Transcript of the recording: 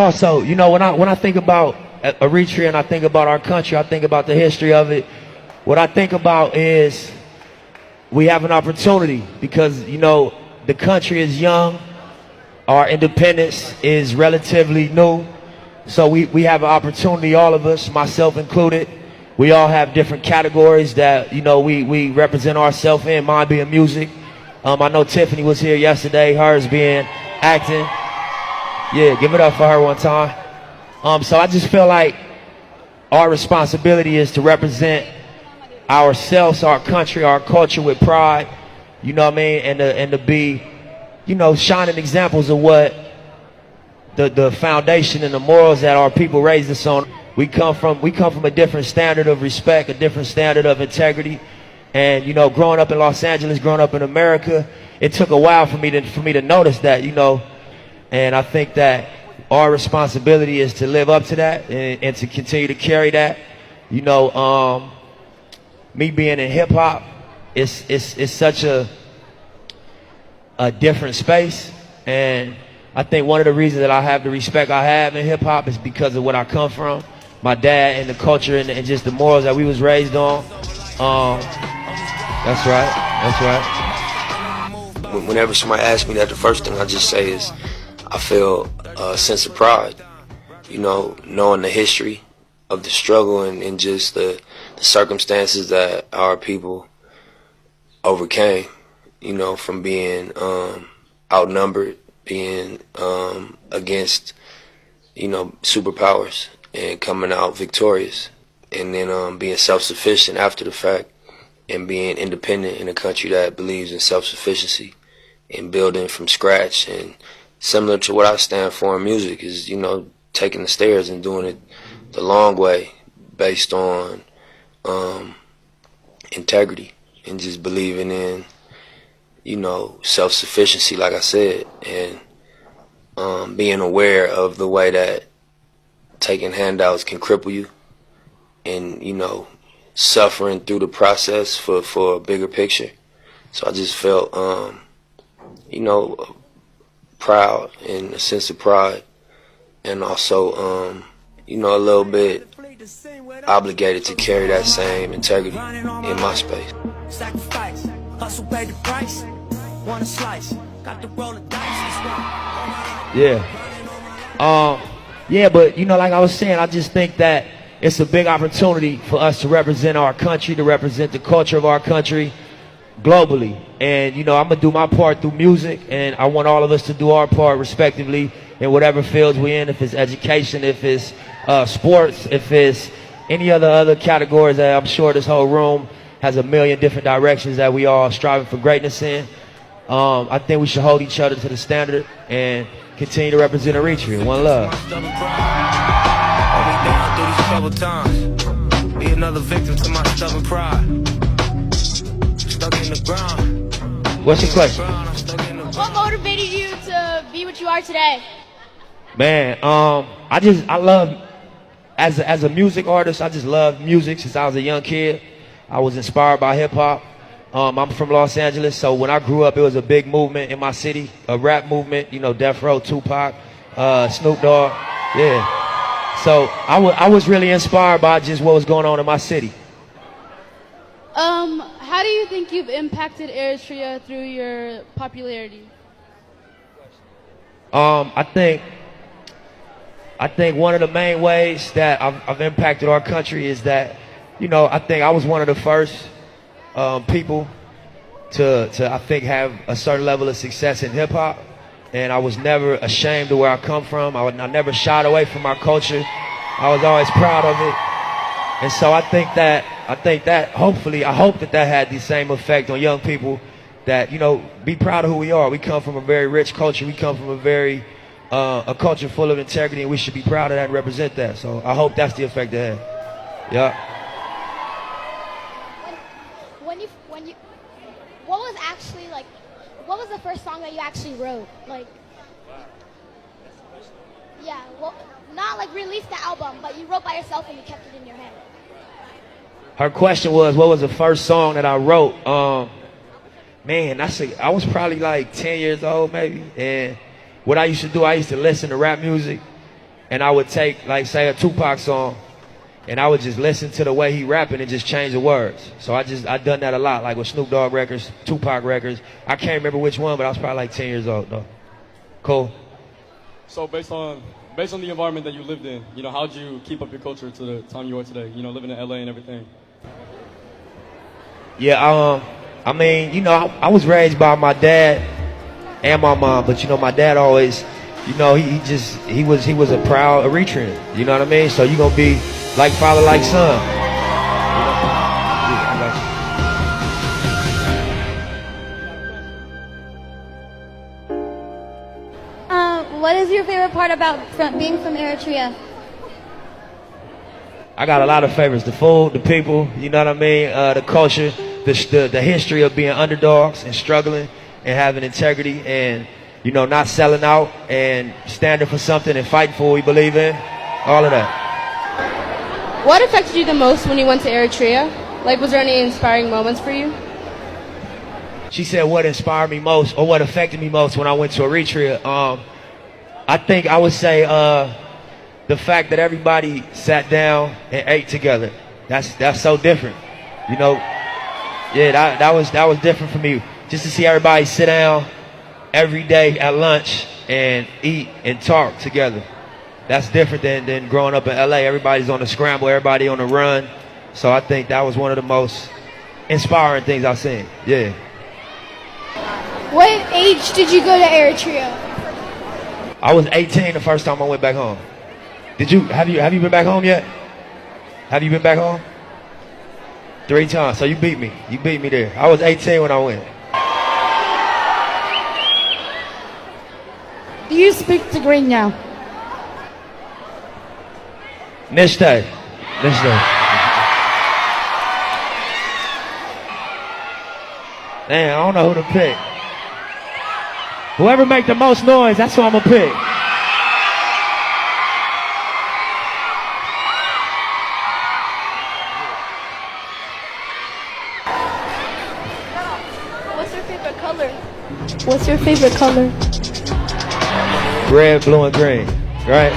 Also, you know, when I think about Eritrea and I think about our country, I think about the history of it. What I think about is we have an opportunity because, you know, the country is young. Our independence is relatively new. So we have an opportunity, all of us, myself included. We all have different categories that, you know, we represent ourselves in, mine being music. I know Tiffany was here yesterday, hers being acting. Yeah, give it up for her one time. So I just feel like our responsibility is to represent ourselves, our country, our culture with pride, you know what I mean, and to be, you know, shining examples of what the foundation and the morals that our people raised us on. We come from a different standard of respect, a different standard of integrity. And, you know, growing up in Los Angeles, growing up in America, it took a while for me to notice that, you know, and I think that our responsibility is to live up to that and to continue to carry that. You know, me being in hip hop, it's such a different space, and I think one of the reasons that I have the respect I have in hip hop is because of what I come from, my dad and the culture and just the morals that we was raised on. That's right. That's right. Whenever somebody asks me that, the first thing I just say is I feel a sense of pride, you know, knowing the history of the struggle and just the circumstances that our people overcame, you know, from being outnumbered, being against, you know, superpowers and coming out victorious, and then being self-sufficient after the fact and being independent in a country that believes in self-sufficiency and building from scratch. And similar to what I stand for in music is, you know, taking the stairs and doing it the long way based on integrity and just believing in, you know, self-sufficiency, like I said, and being aware of the way that taking handouts can cripple you and, you know, suffering through the process for a bigger picture. So I just felt, you know, proud and a sense of pride, and also, you know, a little bit obligated to carry that same integrity in my space. Sacrifice, hustle, pay the price. Want a slice, got to roll the dice. Yeah. Yeah, but you know, like I was saying, I just think that it's a big opportunity for us to represent our country, to represent the culture of our country globally. And, you know, I'm going to do my part through music, and I want all of us to do our part respectively in whatever fields we're in, if it's education, if it's sports, if it's any other categories that I'm sure this whole room has a million different directions that we all striving for greatness in. I think we should hold each other to the standard and continue to represent Eritrea. One love. Be another victim to my stubborn pride. Stuck in the ground. What's your question? What motivated you to be what you are today? Man, I love, as a music artist, I just love music since I was a young kid. I was inspired by hip hop. I'm from Los Angeles, so when I grew up, it was a big movement in my city, a rap movement, you know, Death Row, Tupac, Snoop Dogg, yeah. So I was really inspired by just what was going on in my city. How do you think you've impacted Eritrea through your popularity? I think one of the main ways that I've impacted our country is that, you know, I think I was one of the first people to I think have a certain level of success in hip hop, and I was never ashamed of where I come from. I never shied away from my culture. I was always proud of it, and so I think that hopefully I hope that had the same effect on young people. That, you know, be proud of who we are. We come from a very rich culture. We come from a culture full of integrity, and we should be proud of that and represent that. So I hope that's the effect it had. Yeah. What was the first song that you actually wrote? Like, yeah, well, not like released the album, but you wrote by yourself and you kept it in your head. Her question was, what was the first song that I wrote? Man, I was probably like 10 years old maybe, and what I used to do, I used to listen to rap music, and I would take, like, say, a Tupac song, and I would just listen to the way he rapping and just change the words. So I done that a lot, like with Snoop Dogg records, Tupac records. I can't remember which one, but I was probably like 10 years old, though. Cool. So based on the environment that you lived in, you know, how'd you keep up your culture to the time you are today? You know, living in LA and everything. Yeah, I mean, you know, I was raised by my dad and my mom, but you know, my dad always, you know, he was a proud Eritrean. You know what I mean? So you gonna be like father, like son. Yeah, I got you. What is your favorite part about being from Eritrea? I got a lot of favorites: the food, the people. You know what I mean? The culture, the history of being underdogs and struggling and having integrity and, you know, not selling out and standing for something and fighting for what we believe in. All of that. What affected you the most when you went to Eritrea? Like, was there any inspiring moments for you? She said what inspired me most or what affected me most when I went to Eritrea. I think I would say the fact that everybody sat down and ate together. That's so different. You know, yeah, that was different for me. Just to see everybody sit down every day at lunch and eat and talk together. That's different than growing up in LA. Everybody's on the scramble, everybody on the run. So I think that was one of the most inspiring things I've seen. Yeah. What age did you go to Eritrea? I was 18 the first time I went back home. Have you been back home yet? Have you been back home? 3 times. So you beat me. You beat me there. I was 18 when I went. Do you speak Tigrinya? Nishte. Man, I don't know who to pick. Whoever make the most noise, that's who I'm gonna pick. What's your favorite color? What's your favorite color? Red, blue, and green. Right?